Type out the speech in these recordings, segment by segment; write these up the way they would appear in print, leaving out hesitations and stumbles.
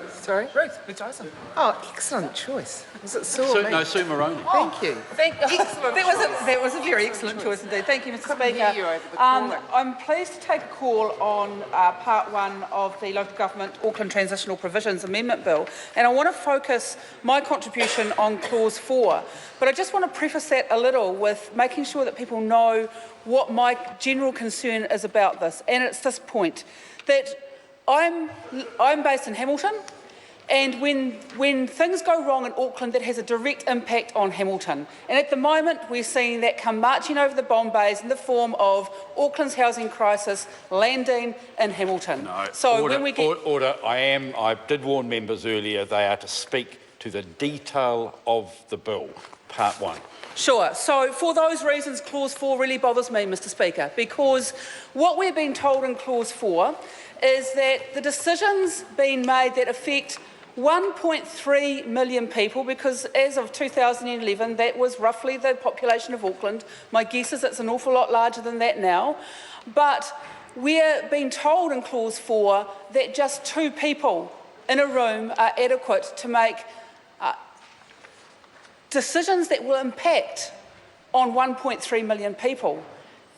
Sorry? Ruth Tyson. Oh, excellent choice. Was it Sue or me? No, Sue Moroney. Thank you. That was a very excellent choice indeed. Thank you, Mr. Speaker. Hear you over the calling. I'm pleased to take a call on part one of the Local Government Auckland Transitional Provisions Amendment Bill, and I want to focus my contribution on Clause 4. But I just want to preface that a little with making sure that people know what my general concern is about this, and it's this point, that I'm based in Hamilton, and when things go wrong in Auckland, that has a direct impact on Hamilton. And at the moment, we're seeing that come marching over the bomb bays in the form of Auckland's housing crisis landing in Hamilton. No, so order, when we get... order. I did warn members earlier they are to speak to the detail of the bill, part one. Sure. So for those reasons, Clause 4 really bothers me, Mr. Speaker, because what we're being told in Clause 4 is that the decisions being made that affect 1.3 million people, because as of 2011, that was roughly the population of Auckland. My guess is it's an awful lot larger than that now. But we're being told in Clause 4 that just 2 people in a room are adequate to make decisions that will impact on 1.3 million people.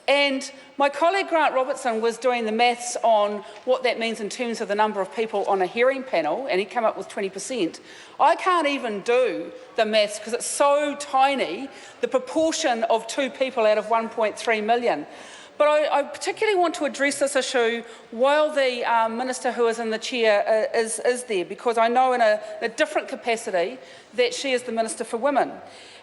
And my colleague Grant Robertson was doing the maths on what that means in terms of the number of people on a hearing panel, and he came up with 20%. I can't even do the maths because it's so tiny, the proportion of 2 people out of 1.3 million. But I particularly want to address this issue while the Minister who is in the chair is there, because I know in a different capacity that she is the Minister for Women.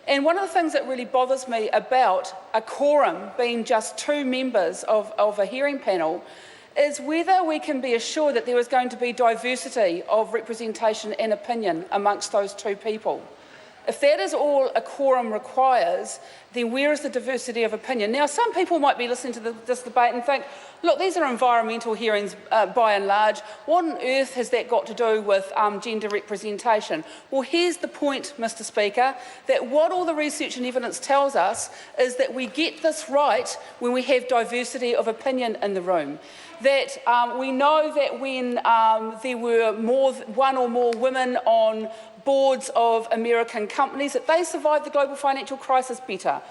And one of the things that really bothers me about a quorum being just 2 members of a hearing panel is whether we can be assured that there is going to be diversity of representation and opinion amongst those 2 people. If that is all a quorum requires, then where is the diversity of opinion? Now, some people might be listening to this debate and think, look, these are environmental hearings by and large. What on earth has that got to do with gender representation? Well, here's the point, Mr. Speaker, that what all the research and evidence tells us is that we get this right when we have diversity of opinion in the room. That we know that when there were one or more women on boards of American companies, that they survived the global financial crisis better.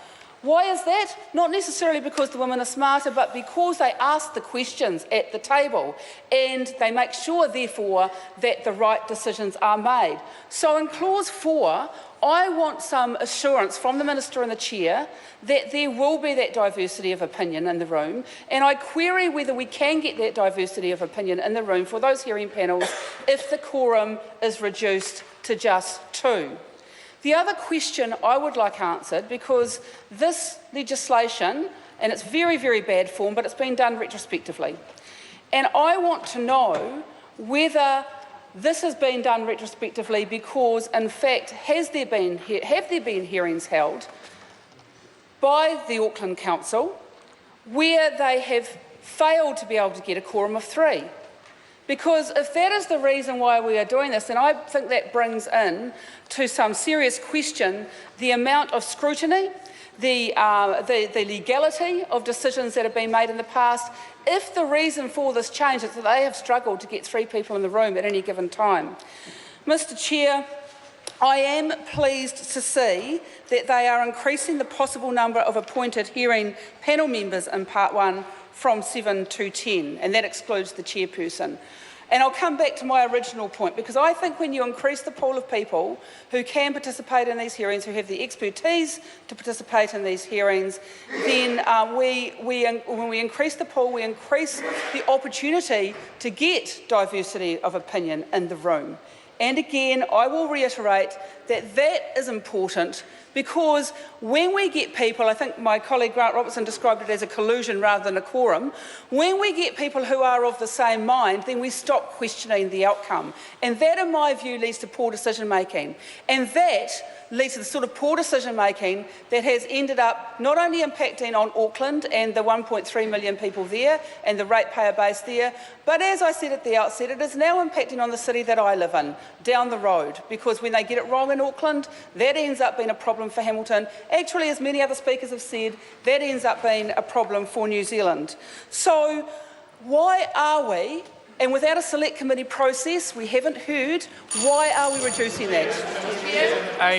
Why is that? Not necessarily because the women are smarter, but because they ask the questions at the table and they make sure, therefore, that the right decisions are made. So in Clause 4, I want some assurance from the Minister and the Chair that there will be that diversity of opinion in the room, and I query whether we can get that diversity of opinion in the room for those hearing panels if the quorum is reduced to just 2. The other question I would like answered, because this legislation, and it's very, very bad form, but it's been done retrospectively, and I want to know whether this has been done retrospectively because, in fact, have there been hearings held by the Auckland Council where they have failed to be able to get a quorum of 3? Because if that is the reason why we are doing this, then I think that brings in to some serious question the amount of scrutiny, the legality of decisions that have been made in the past, if the reason for this change is that they have struggled to get 3 people in the room at any given time. Mr. Chair, I am pleased to see that they are increasing the possible number of appointed hearing panel members in Part 1 from 7 to 10, and that excludes the chairperson. And I'll come back to my original point, because I think when you increase the pool of people who can participate in these hearings, who have the expertise to participate in these hearings, then when we increase the pool, we increase the opportunity to get diversity of opinion in the room. And again, I will reiterate that that is important, because when we get people, I think my colleague Grant Robertson described it as a collusion rather than a quorum, when we get people who are of the same mind, then we stop questioning the outcome. And that, in my view, leads to poor decision making. And that leads to the sort of poor decision making that has ended up not only impacting on Auckland and the 1.3 million people there and the ratepayer base there, but as I said at the outset, it is now impacting on the city that I live in, down the road, because when they get it wrong in Auckland, that ends up being a problem for Hamilton. Actually, as many other speakers have said, that ends up being a problem for New Zealand. So why are we And without a select committee process, we haven't heard why are we reducing that.